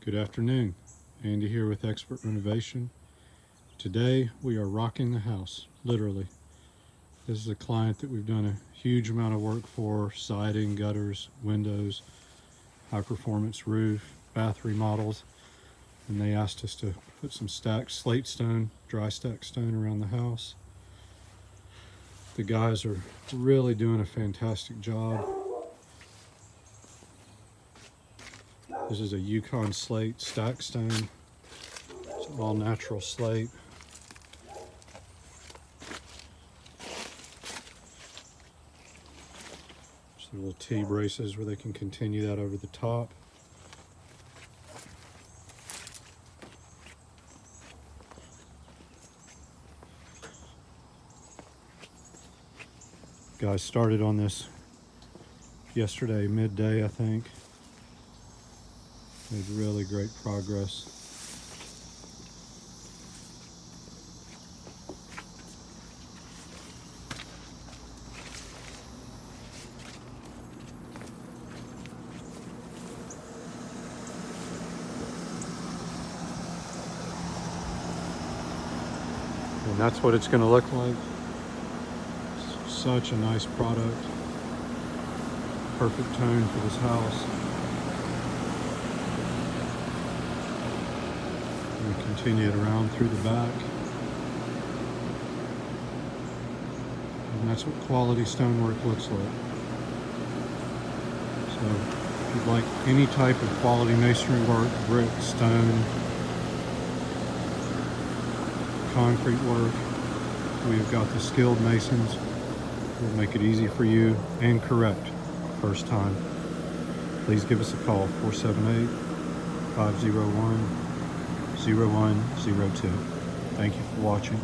Good afternoon. Andy here with Expert Renovation. Today we are rocking the house, literally. This is a client that we've done a huge amount of work for: siding, gutters, windows, high performance roof, bath remodels, and they asked us to put some stacked slate stone, dry stack stone around the house. The guys are really doing a fantastic job. This is a Yukon slate stack stone. It's an all natural slate. Just little T braces where they can continue that over the top. Guys started on this yesterday midday, I think. Made really great progress. And that's what it's going to look like. Such a nice product. Perfect tone for this house. And continue it around through the back. And that's what quality stonework looks like. So if you'd like any type of quality masonry work, brick, stone, concrete work, we've got the skilled masons. We'll make it easy for you and correct first time. Please give us a call, 478-501-0102. Thank you for watching.